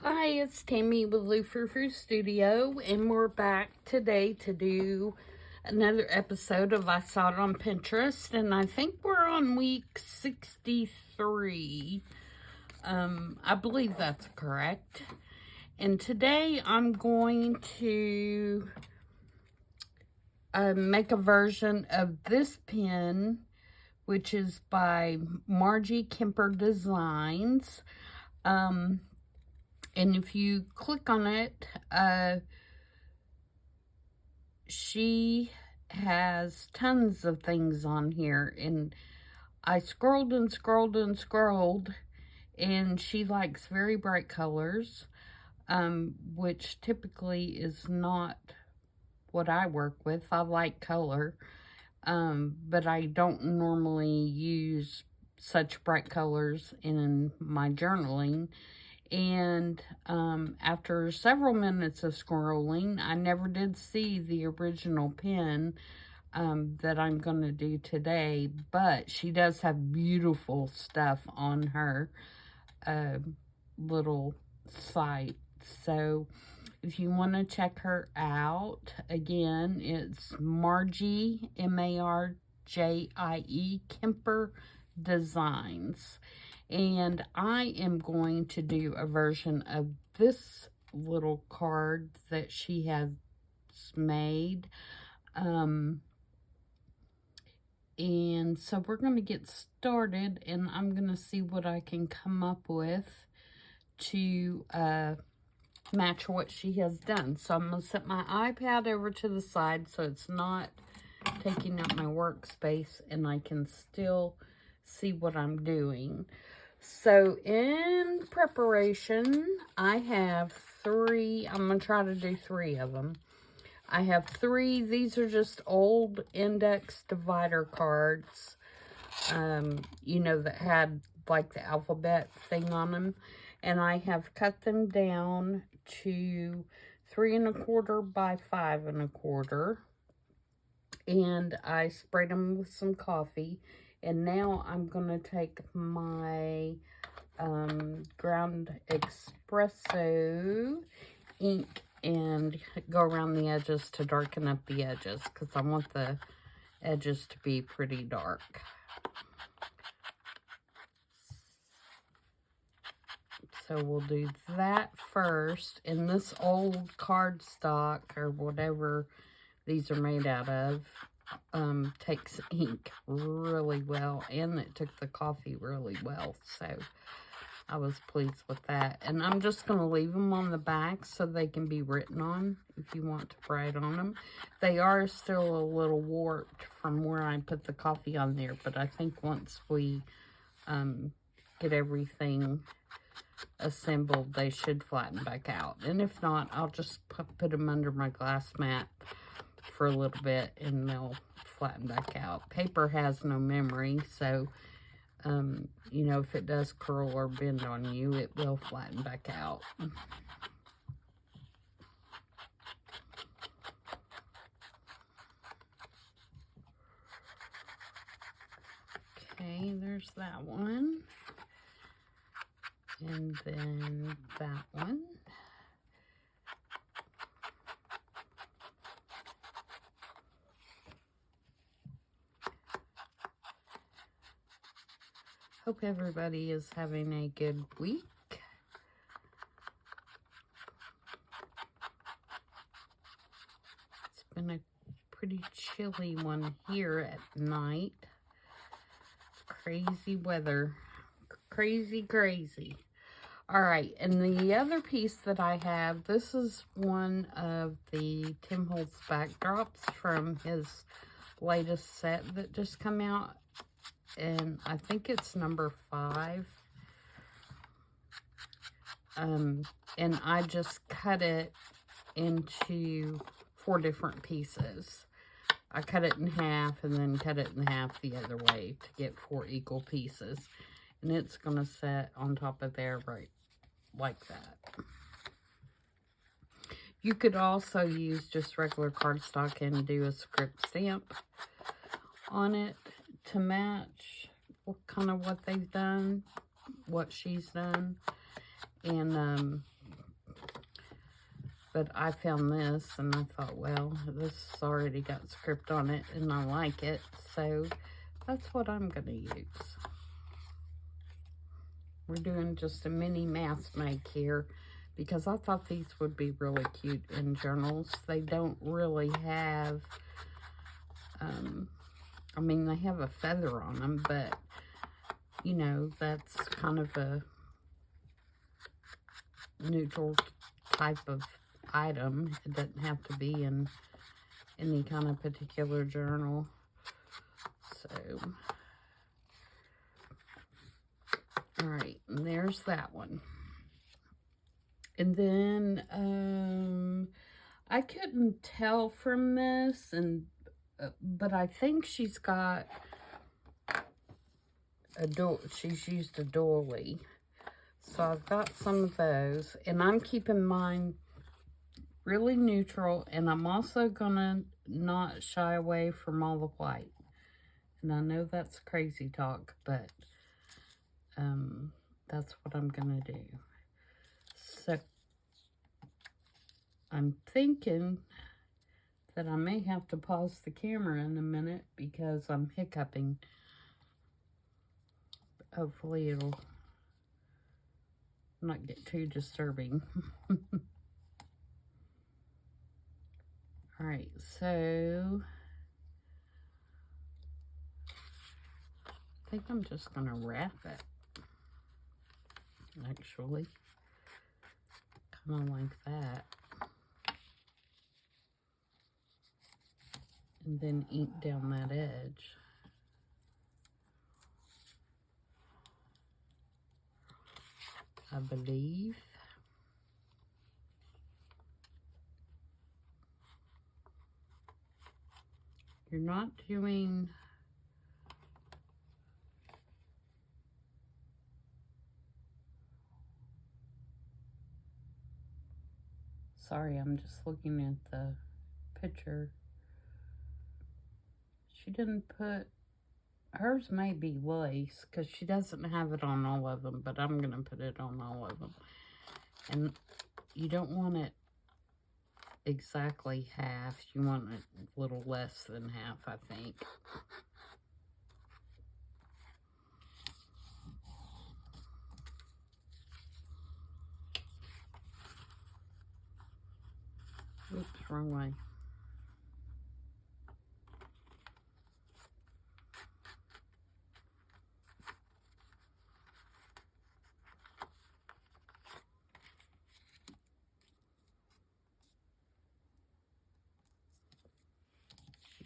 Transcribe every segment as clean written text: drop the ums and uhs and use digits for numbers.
Hi, it's Tammy with the Frou-frou Studio, and we're back today to do another episode of I Saw It on Pinterest, and I think we're on week 63. I believe that's correct. And today I'm going to make a version of this pen, which is by Marjie Kemper Designs. And if you click on it, she has tons of things on here. And I scrolled and scrolled and scrolled, and she likes very bright colors, which typically is not what I work with. I like color, but I don't normally use such bright colors in my journaling. And after several minutes of scrolling, I never did see the original pen that I'm going to do today, but she does have beautiful stuff on her little site. So if you want to check her out, again, it's Marjie, M-A-R-J-I-E, Kemper Designs. And I am going to do a version of this little card that she has made. And so we're going to get started, and I'm going to see what I can come up with to match what she has done. So I'm going to set my iPad over to the side so it's not taking up my workspace and I can still see what I'm doing. So in preparation, I have three. I'm going to try to do three of them. I have three. These are just old index divider cards, you know, that had like the alphabet thing on them. And I have cut them down to 3 1/4 by 5 1/4. And I sprayed them with some coffee. And now I'm going to take my ground espresso ink and go around the edges to darken up the edges, because I want the edges to be pretty dark. So we'll do that first. And this old cardstock, or whatever these are made out of, takes ink really well, and it took the coffee really well, so I was pleased with that. And I'm just going to leave them on the back so they can be written on if you want to write on them. They are still a little warped from where I put the coffee on there, but I think once we get everything assembled, they should flatten back out. And if not, I'll just put them under my glass mat for a little bit and they'll flatten back out. Paper has no memory, so you know, if it does curl or bend on you, it will flatten back out. Okay, there's that one. And then that one. Hope everybody is having a good week. It's been a pretty chilly one here at night. Crazy weather. Crazy, crazy. All right, and the other piece that I have, this is one of the Tim Holtz backdrops from his latest set that just come out. And I think it's number 5. And I just cut it into 4 different pieces. I cut it in half and then cut it in half the other way to get 4 equal pieces. And it's going to set on top of there right like that. You could also use just regular cardstock and do a script stamp on it to match kind of what they've done, what she's done. And But I found this and I thought, well, this has already got script on it and I like it. So that's what I'm going to use. We're doing just a mini mask make here because I thought these would be really cute in journals. They don't really have, I mean, they have a feather on them, but, you know, that's kind of a neutral type of item. It doesn't have to be in any kind of particular journal. So, all right, and there's that one. And then I couldn't tell from this, and but I think she's got she's used a doily. So I've got some of those, and I'm keeping mine really neutral, and I'm also gonna not shy away from all the white. And I know that's crazy talk, but that's what I'm gonna do. So I'm thinking that I may have to pause the camera in a minute because I'm hiccuping. Hopefully it'll not get too disturbing. All right, so I think I'm just gonna wrap it, actually, kind of like that. And then ink down that edge. I believe. You're not doing sorry, I'm just looking at the picture. She didn't put, hers may be lace because she doesn't have it on all of them, but I'm going to put it on all of them. And you don't want it exactly half. You want it a little less than half, I think. Oops, wrong way.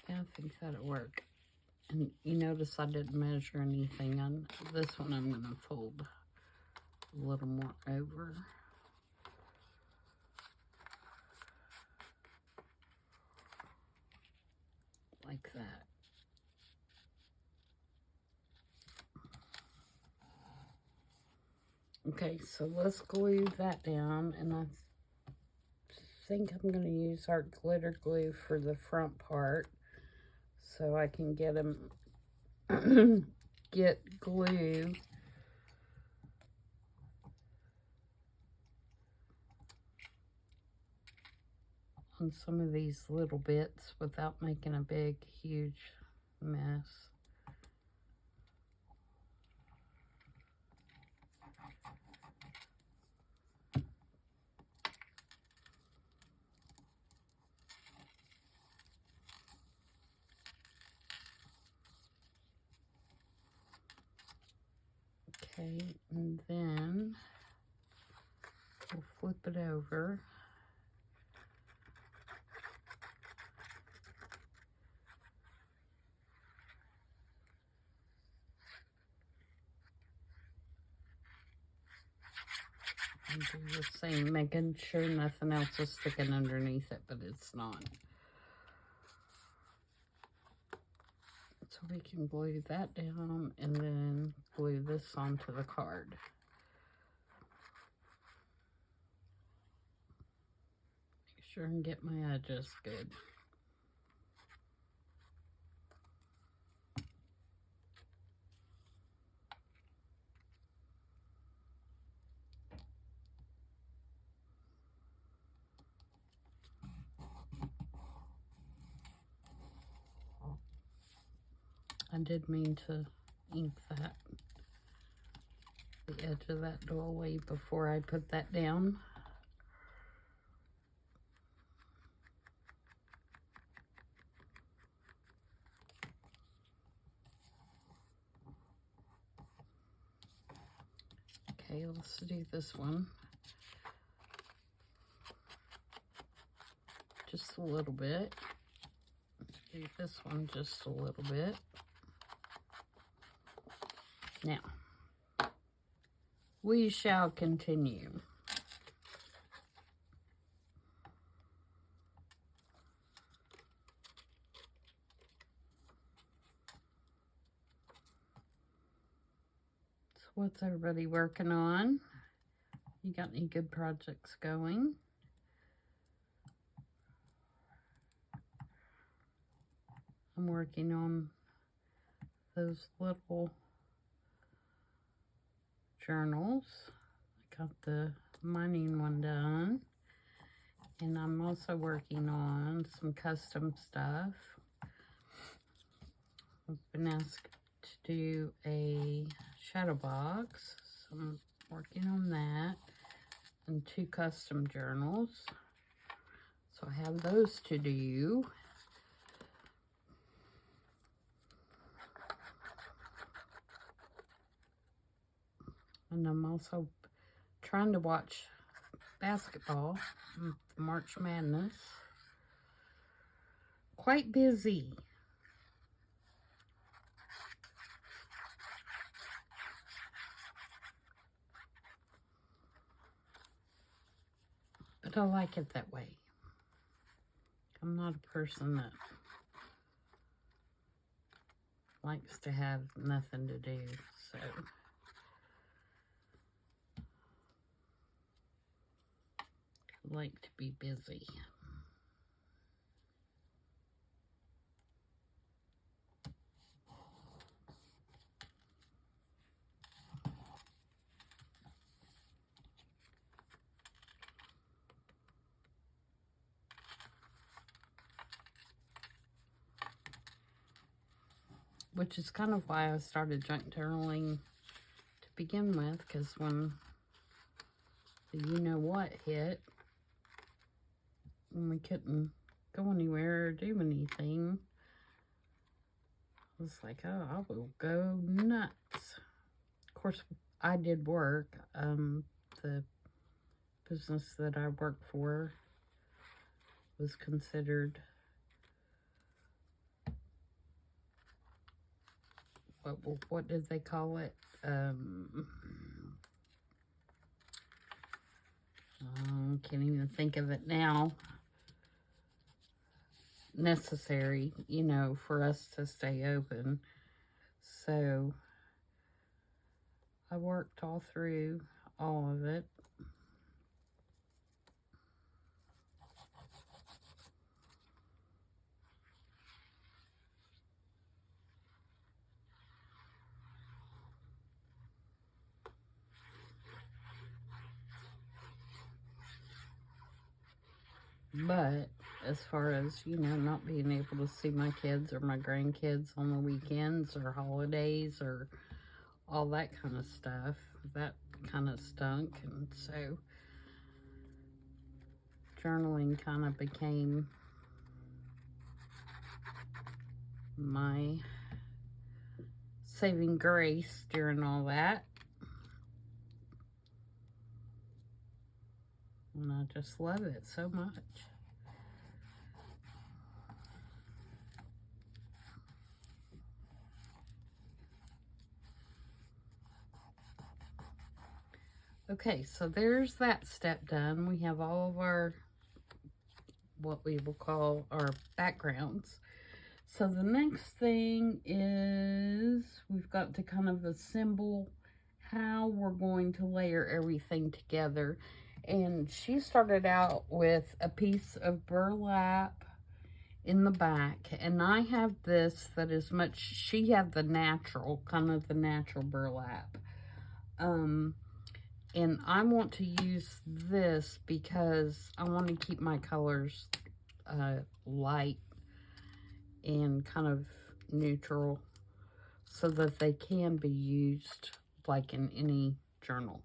Yeah, I think that'll work. And you notice I didn't measure anything on this one. I'm going to fold a little more over. Like that. Okay, so let's glue that down, and I think I'm going to use our glitter glue for the front part so I can get them get glue on some of these little bits without making a big huge mess. Okay, and then we'll flip it over. And do the same, making sure nothing else is sticking underneath it, but it's not. So we can glue that down and then glue this onto the card. Make sure and get my edges good. I did mean to ink that, the edge of that doily before I put that down. Okay, let's do this one. Just a little bit. Do this one just a little bit. Now, we shall continue. So what's everybody working on? You got any good projects going? I'm working on those little journals. I got the mining one done. And I'm also working on some custom stuff. I've been asked to do a shadow box, so I'm working on that. And 2 custom journals. So I have those to do. And I'm also trying to watch basketball, March Madness. Quite busy. But I like it that way. I'm not a person that likes to have nothing to do, so. I like to be busy. Which is kind of why I started junk journaling to begin with, because when the you-know-what hit, and we couldn't go anywhere or do anything, I was like, oh, I will go nuts. Of course, I did work. The business that I worked for was considered what did they call it? Can't even think of it now. Necessary, you know, for us to stay open. So I worked all through all of it. But as far as, you know, not being able to see my kids or my grandkids on the weekends or holidays or all that kind of stuff, that kind of stunk. And so journaling kind of became my saving grace during all that. And I just love it so much. Okay, so there's that step done. We have all of our, what we will call our backgrounds. So the next thing is we've got to kind of assemble how we're going to layer everything together. And she started out with a piece of burlap in the back. And I have this that is much, she had the natural, kind of the natural burlap. And I want to use this because I want to keep my colors light and kind of neutral. so that they can be used like in any journal.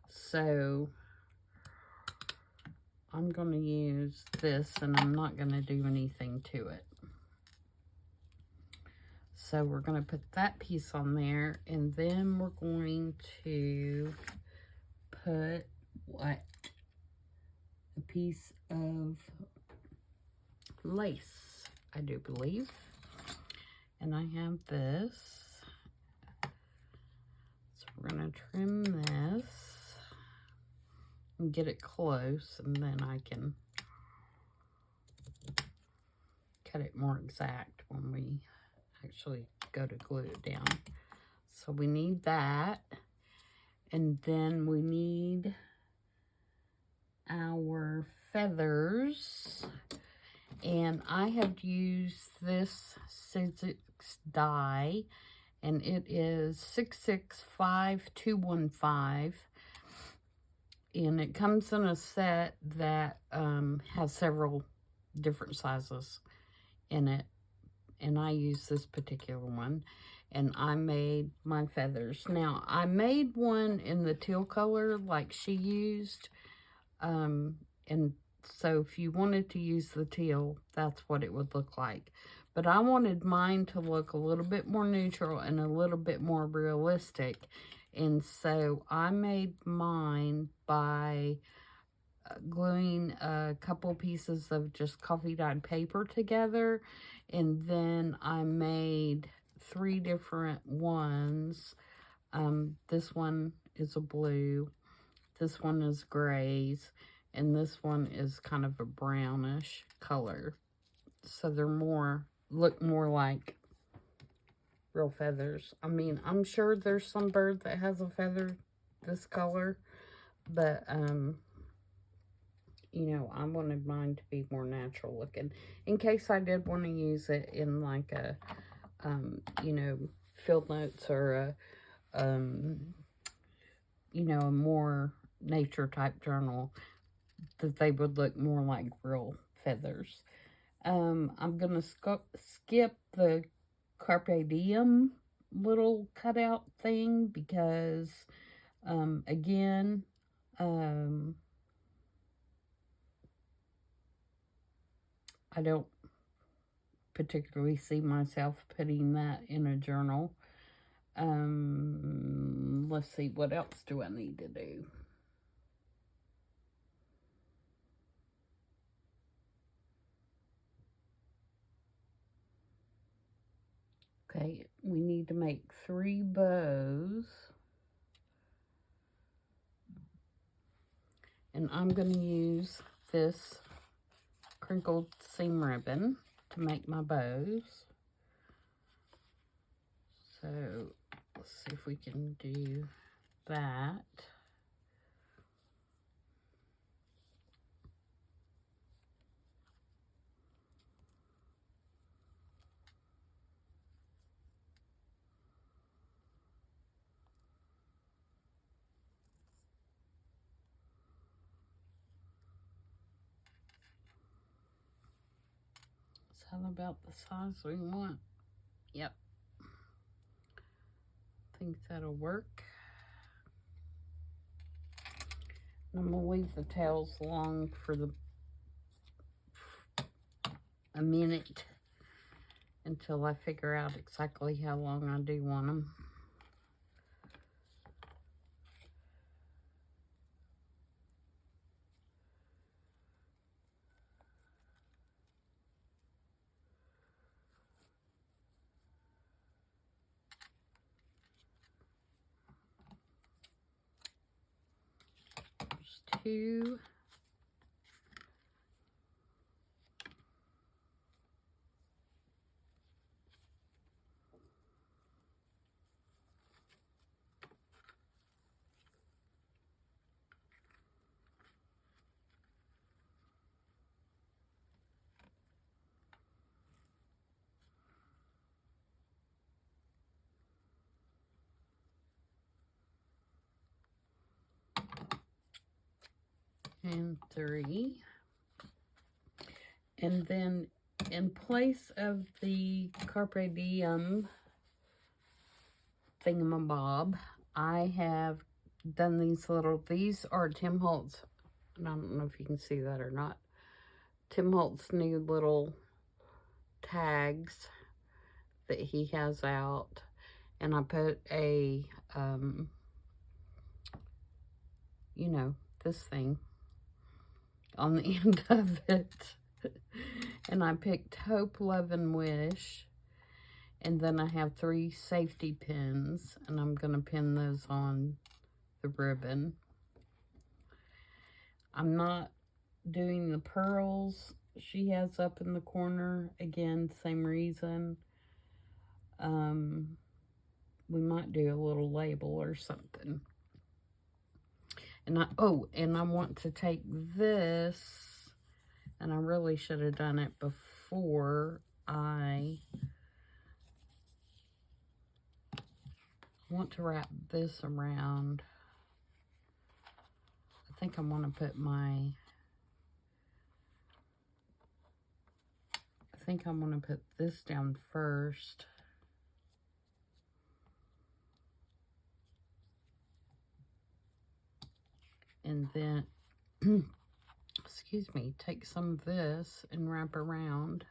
So I'm going to use this, and I'm not going to do anything to it. So we're going to put that piece on there, and then we're going to put what? A piece of lace, I do believe. And I have this. So we're going to trim this and get it close, and then I can cut it more exact when we actually go to glue it down. So we need that, and then we need our feathers, and I have used this Sizzix die, and it is 665215, and it comes in a set that has several different sizes in it, and I use this particular one, and I made my feathers. Now, I made one in the teal color like she used, and so if you wanted to use the teal, that's what it would look like. But I wanted mine to look a little bit more neutral and a little bit more realistic, and so I made mine by gluing a couple pieces of just coffee dyed paper together, and then I made 3 different ones. This one is a blue, this one is grays, and this one is kind of a brownish color. So they're look more like real feathers. I mean, I'm sure there's some bird that has a feather this color, but you know, I wanted mine to be more natural looking, in case I did want to use it in like a, you know, field notes, or a, you know, a more nature type journal, that they would look more like real feathers. I'm going to skip the Carpe Diem little cutout thing because, again, I don't particularly see myself putting that in a journal. Let's see, what else do I need to do? Okay, we need to make 3 bows. And I'm going to use this crinkled seam ribbon to make my bows. So let's see if we can do that. Is that about the size we want? Yep. I think that'll work. I'm going to leave the tails long for a minute until I figure out exactly how long I do want them. There's 2. And 3. And then in place of the Carpe Diem thingamabob. I have done these are Tim Holtz, and I don't know if you can see that or not. Tim Holtz' new little tags that he has out, and I put a, you know, this thing on the end of it. And I picked Hope, Love, and Wish. And then I have 3 safety pins, and I'm going to pin those on the ribbon. I'm not doing the pearls she has up in the corner. Again, same reason. We might do a little label or something. And I want to take this, and I really should have done it before I want to wrap this around. I think I want to put this down first. And then, excuse me, take some of this and wrap around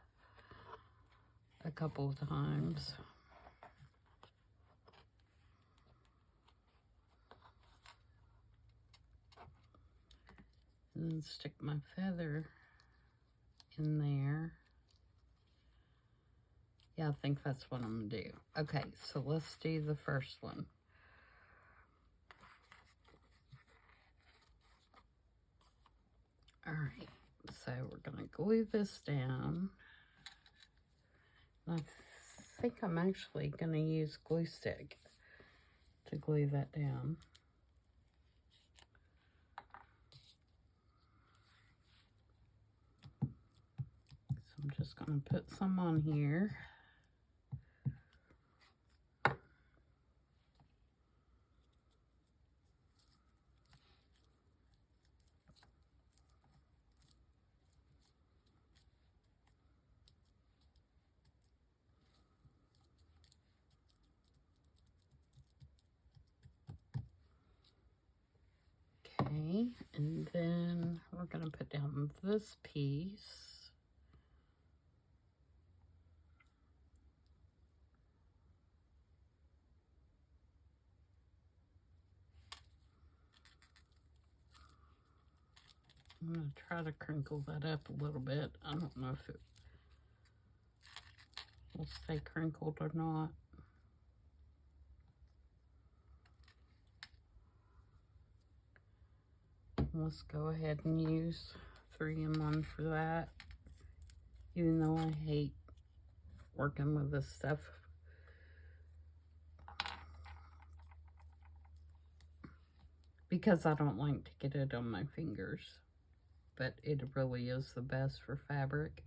a couple of times. And then stick my feather in there. Yeah, I think that's what I'm gonna do. Okay, so let's do the first one. All right, so we're gonna glue this down. I think I'm actually gonna use glue stick to glue that down. So I'm just gonna put some on here. Okay, and then we're going to put down this piece. I'm going to try to crinkle that up a little bit. I don't know if it will stay crinkled or not. Let's go ahead and use 3-in-1 for that. Even though I hate working with this stuff. Because I don't like to get it on my fingers. But it really is the best for fabric.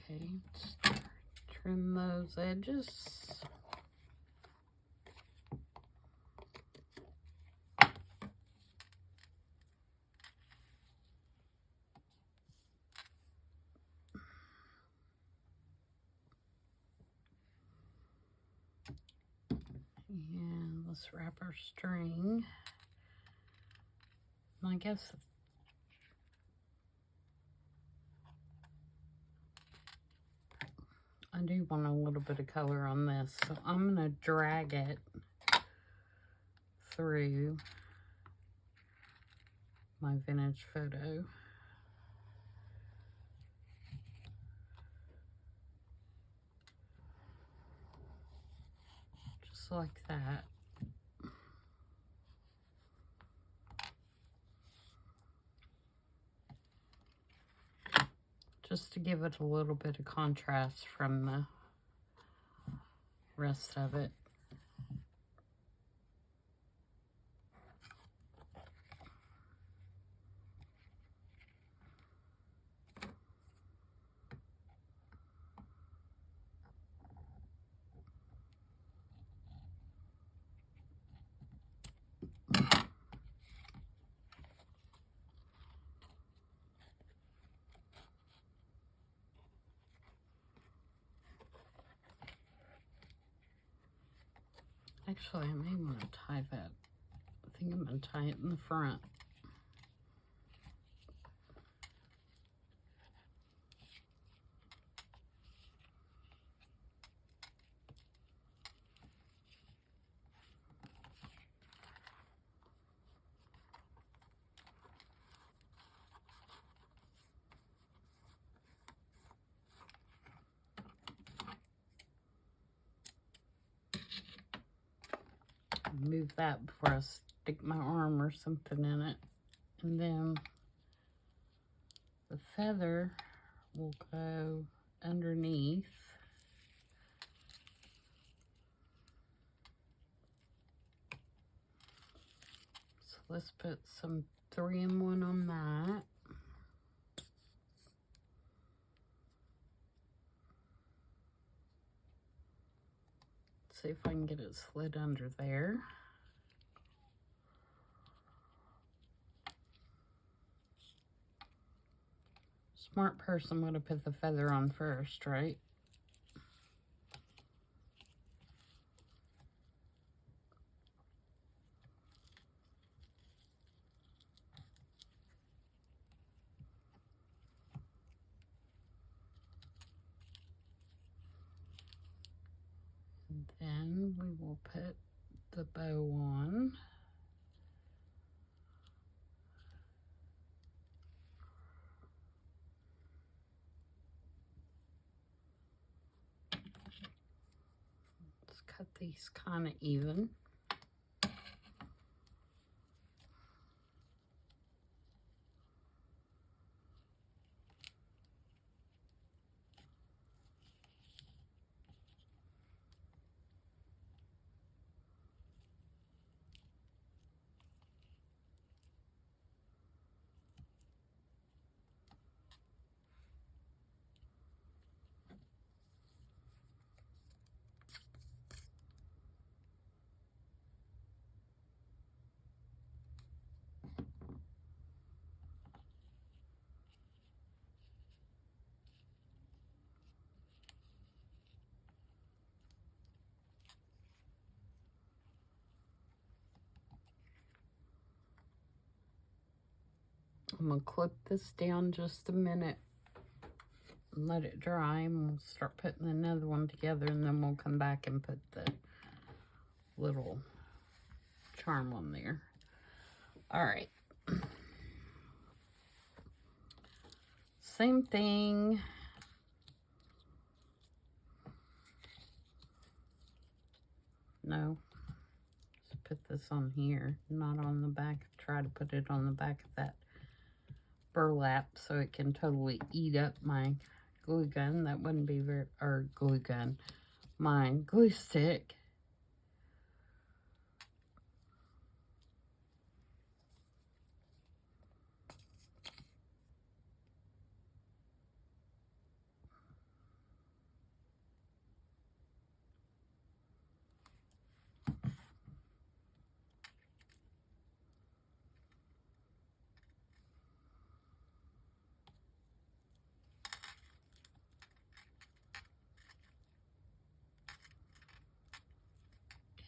Okay, just trim those edges. And let's wrap our string. And I guess I do want a little bit of color on this, so I'm going to drag it through my vintage photo. Just like that. Just to give it a little bit of contrast from the rest of it. Actually, I may want to tie that. I think I'm going to tie it in the front. Move that before I stick my arm or something in it. And then the feather will go underneath. So let's put some 3-in-1 on that. See if I can get it slid under there. Smart person would have put the feather on first, right? And then we will put the bow on. Let's cut these kind of even. I'm going to clip this down just a minute and let it dry, and we'll start putting another one together, and then we'll come back and put the little charm on there. All right. Same thing. No. Let's put this on here, not on the back. Try to put it on the back of that burlap so it can totally eat up my glue gun. That wouldn't be very, or glue gun, my glue stick.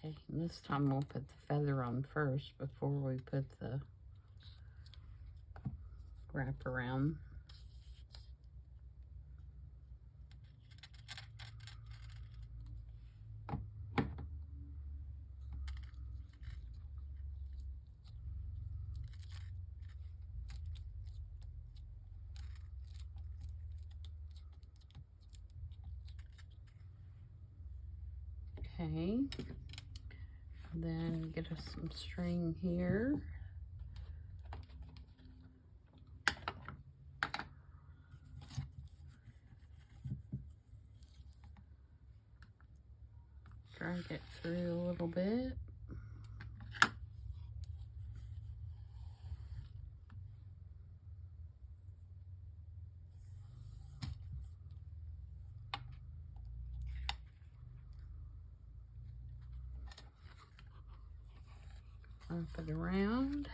Okay, and this time we'll put the feather on first before we put the wrap around. Okay, then get us some string here. Drag it through a little bit. Wrap it around.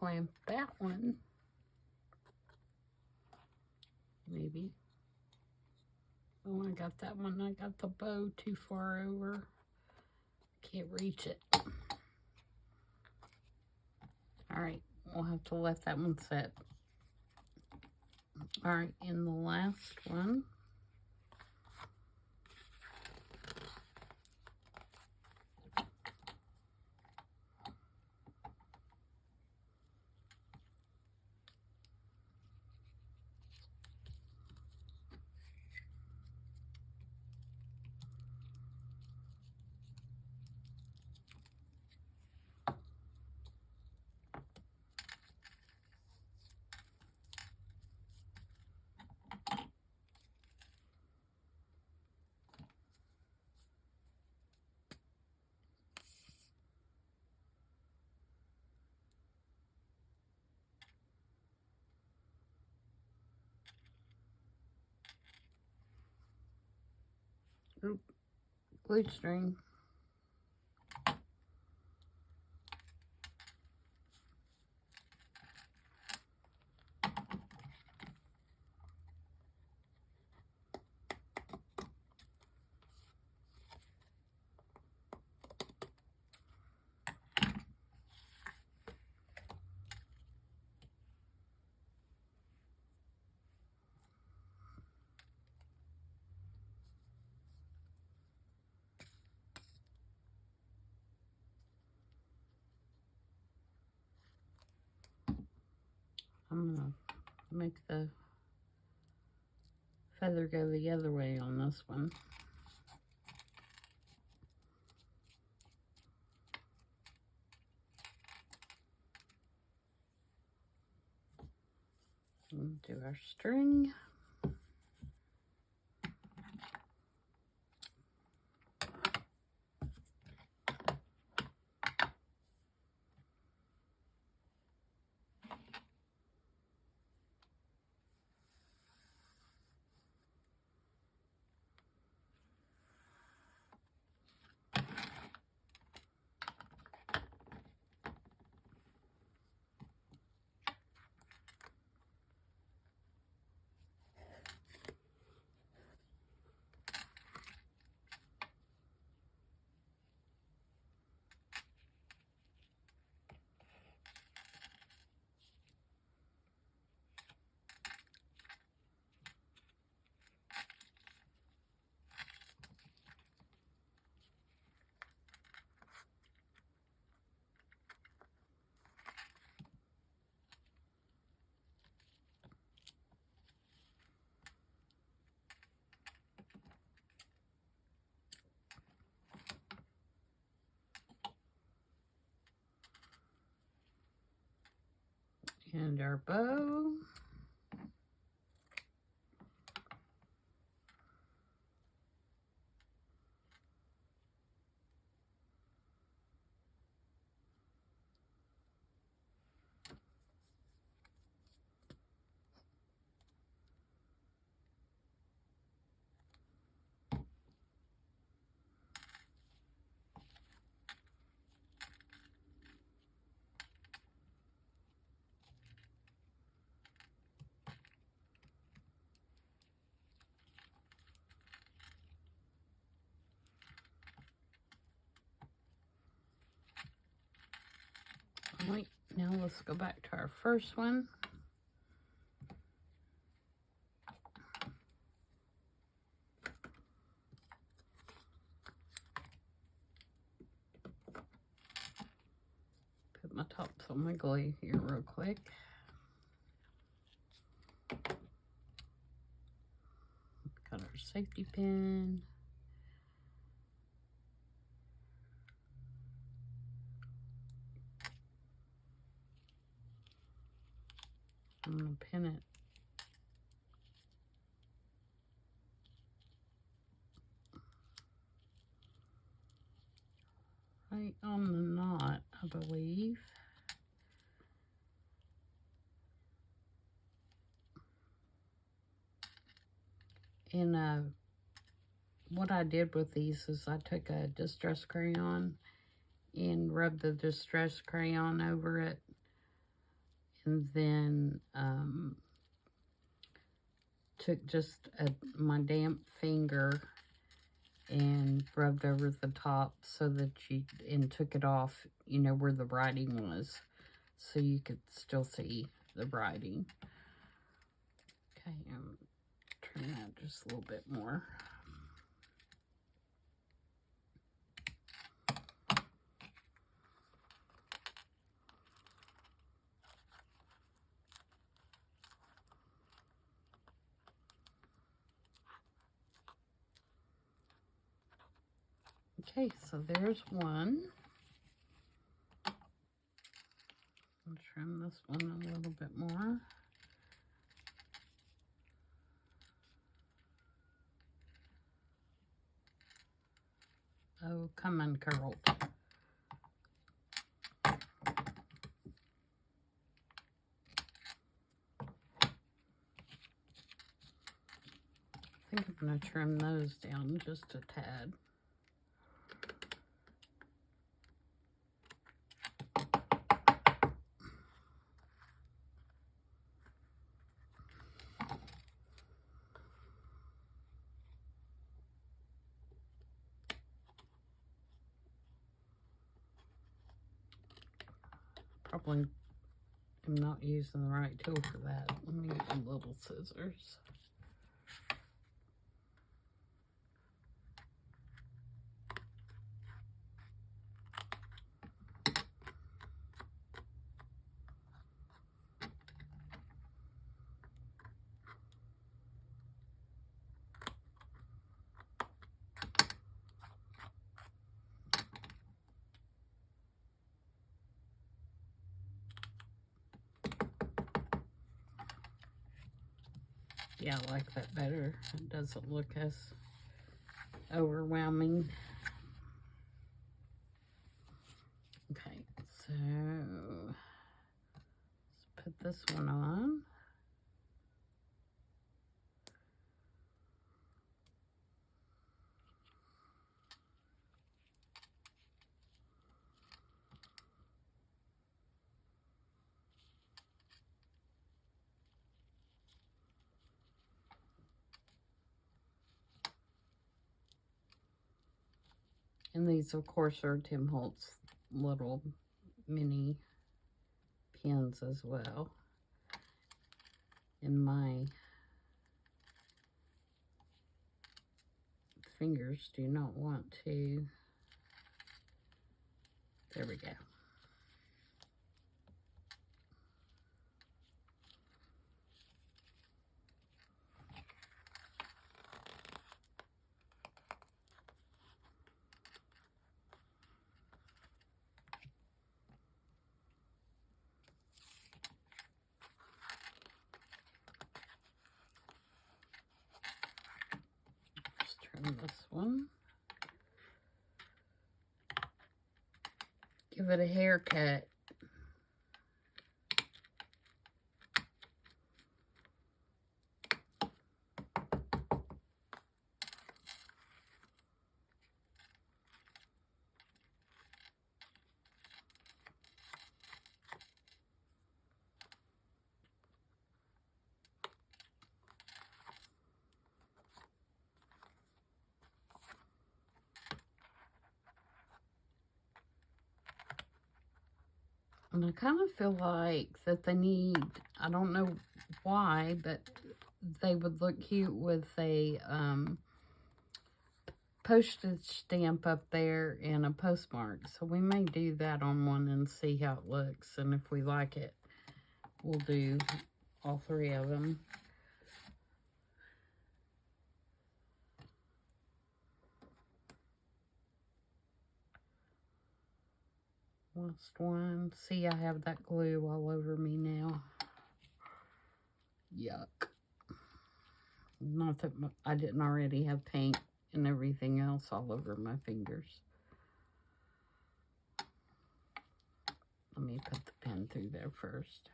clamp that one. Maybe. Oh, I got that one. I got the bow too far over. Can't reach it. Alright, we'll have to let that one sit. Alright, in the last one, glue string. I'm going to make the feather go the other way on this one. And do our string. And our bow. Right, now let's go back to our first one. Put my tops on my glue here real quick. Got our safety pin. I'm going to pin it right on the knot, I believe. And what I did with these is I took a distress crayon and rubbed the distress crayon over it and then took just my damp finger and rubbed over the top so that and took it off, you know, where the writing was, so you could still see the writing. Okay, turn that just a little bit more. Okay, so there's one. I'll trim this one a little bit more. Oh, come uncurled. I think I'm going to trim those down just a tad. Probably am not using the right tool for that. Let me get some little scissors. Yeah, I like that better. It doesn't look as overwhelming. Okay, so let's put this one on. And these, of course, are Tim Holtz little mini pins as well. And my fingers do not want to. There we go. This one. Give it a haircut. And I kind of feel like that they need, I don't know why, but they would look cute with a postage stamp up there and a postmark. So we may do that on one and see how it looks. And if we like it, we'll do all three of them. Last one. See, I have that glue all over me now. Yuck. Not that I didn't already have paint and everything else all over my fingers. Let me put the pen through there first.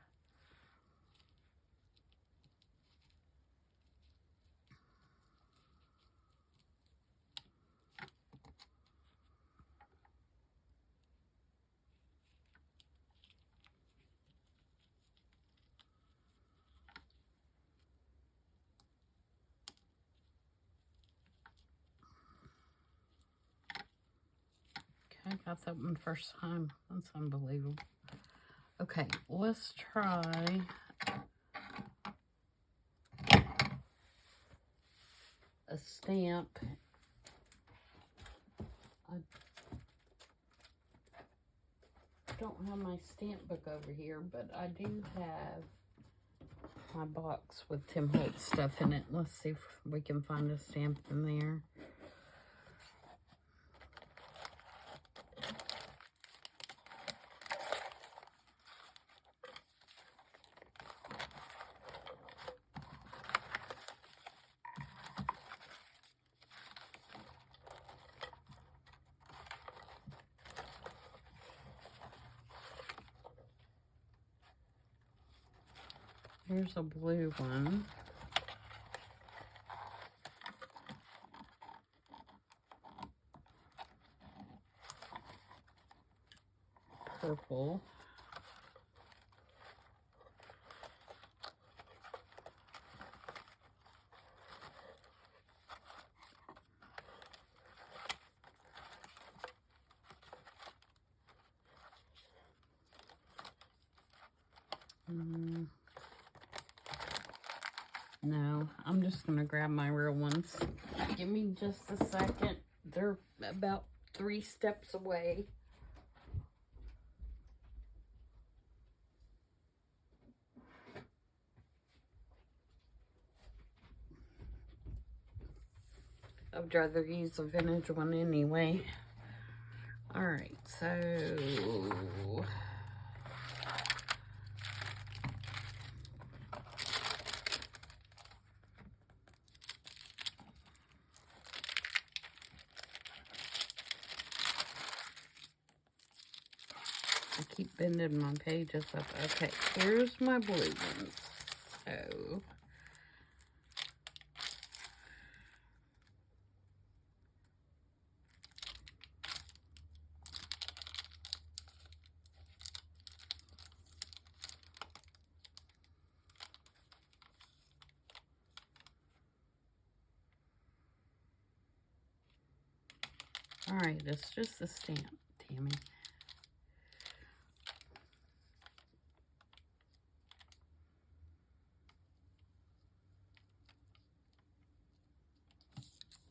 got that one first time. That's unbelievable. Okay, let's try a stamp. I don't have my stamp book over here, but I do have my box with Tim Holtz stuff in it. Let's see if we can find a stamp in there. Here's a blue one. Purple. No, I'm just going to grab my real ones. Give me just a second. They're about 3 steps away. I'd rather use a vintage one anyway. Alright, so... I keep bending my pages up. Okay, here's my blue ones. So... Alright, it's just a stamp, Tammy.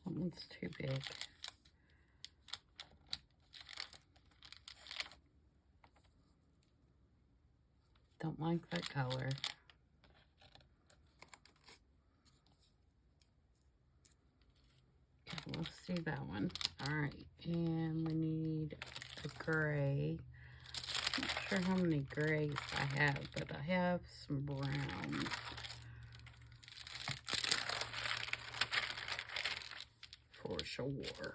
That one's too big. Don't like that color. Okay, let's see that one. Alright, and we need a gray. Not sure how many grays I have, but I have some browns. For sure.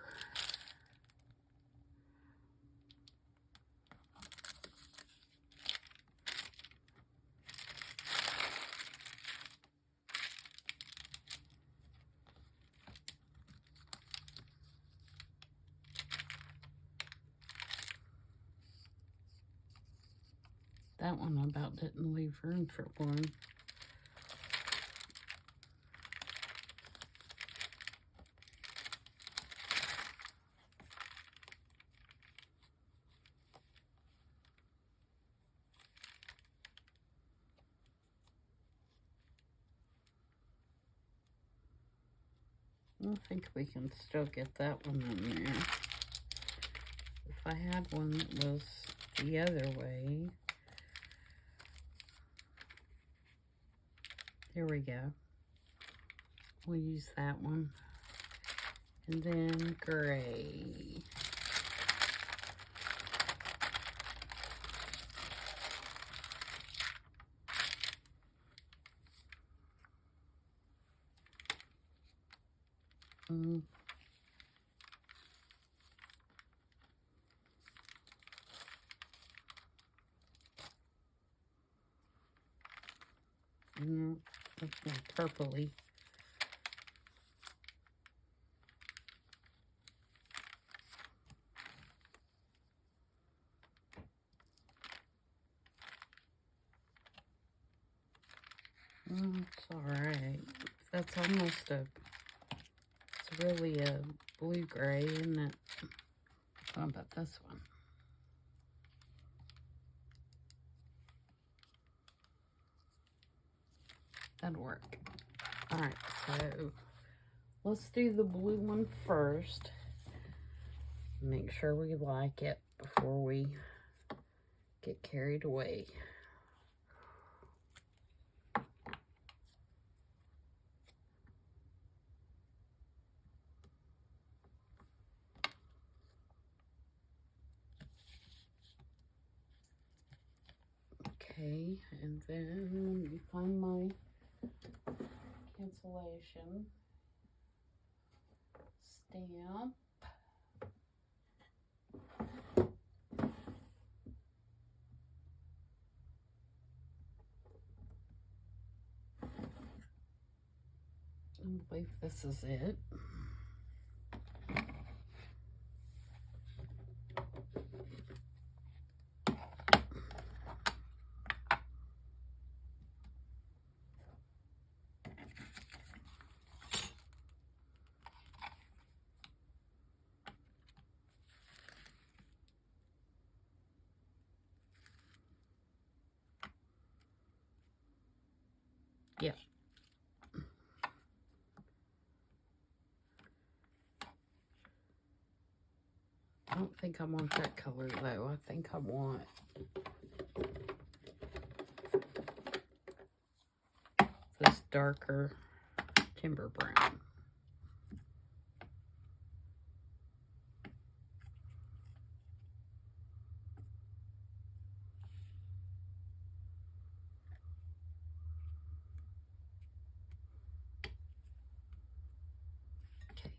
That one about didn't leave room for one. I think we can still get that one in there. If I had one that was the other way. Here we go. We'll use that one. And then gray. No, that's more purpley. It's alright. That's almost a, it's really a blue-gray, isn't it? How about this one? That'll work. Alright, so let's do the blue one first. Make sure we like it before we get carried away. Okay, and then let me find my cancellation stamp. I believe this is it. Yeah. I don't think I want that color though. I think I want this darker timber brown. Okay.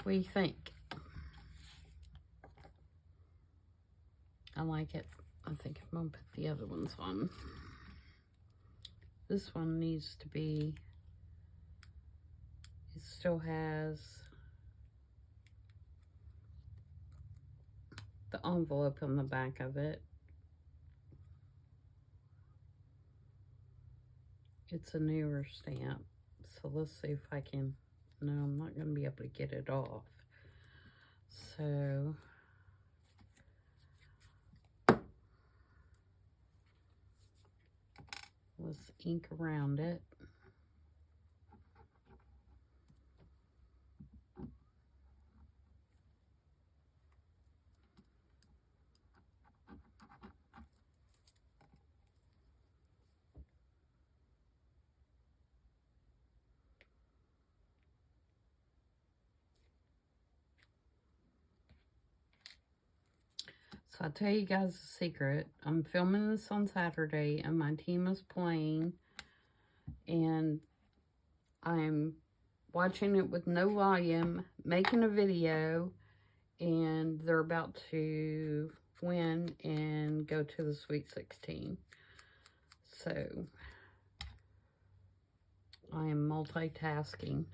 What do you think? I like it. I think I'm going to put the other ones on. This one needs to be, it still has the envelope on the back of it. It's a newer stamp, so let's see if I can, no, I'm not going to be able to get it off. So, let's ink around it. So I'll tell you guys a secret. I'm filming this on Saturday and my team is playing and I'm watching it with no volume, making a video, and they're about to win and go to the Sweet 16. So I am multitasking.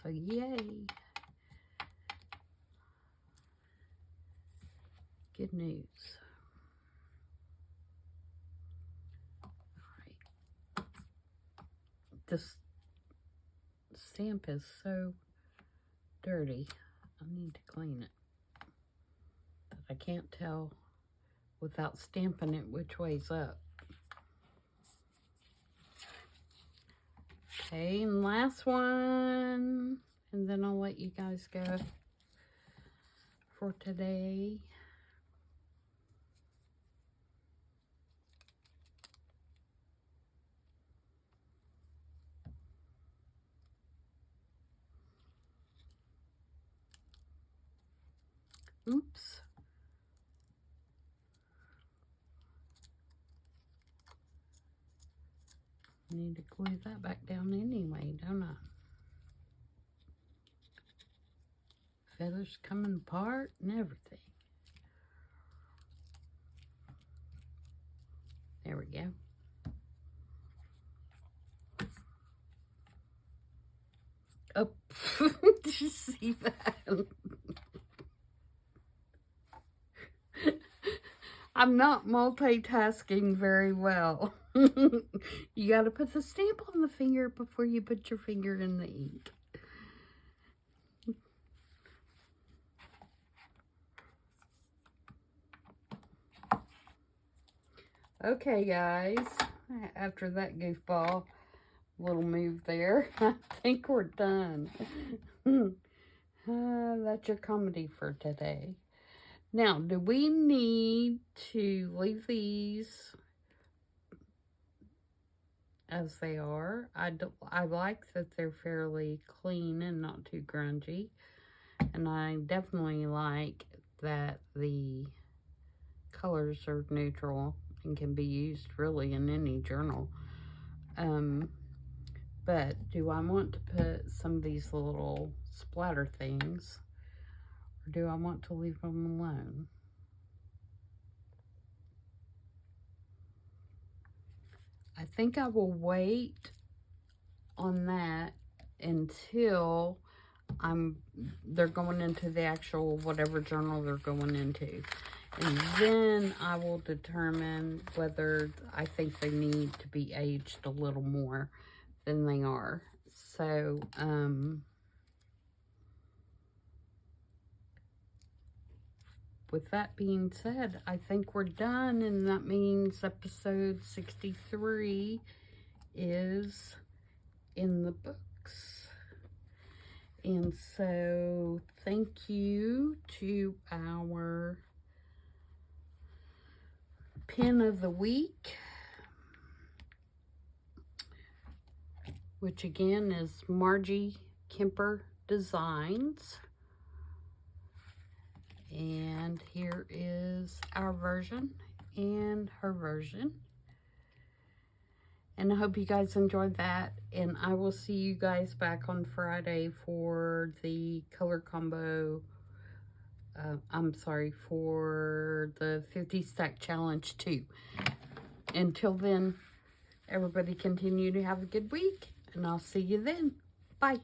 So yay. Good news. Alright. This stamp is so dirty. I need to clean it. But I can't tell without stamping it which way's up. Okay, and last one, and then I'll let you guys go for today. Oops. I need to glue that back down anyway, don't I? Feathers coming apart and everything. There we go. Oh, did you see that? I'm not multitasking very well. You got to put the stamp on the finger before you put your finger in the ink. Okay, guys, after that goofball little move there, I think we're done. That's your comedy for today. Now, do we need to leave these as they are? I like that they're fairly clean and not too grungy. And I definitely like that the colors are neutral and can be used really in any journal. But do I want to put some of these little splatter things, or do I want to leave them alone? I think I will wait on that until they're going into the actual whatever journal they're going into. And then I will determine whether I think they need to be aged a little more than they are. So, with that being said, I think we're done, and that means episode 63 is in the books. And so, thank you to our pin of the week, which again is Marjie Kemper Designs. And here is our version and her version. And I hope you guys enjoyed that. And I will see you guys back on Friday for the color combo. For the 50 stack challenge 2. Until then, everybody continue to have a good week. And I'll see you then. Bye.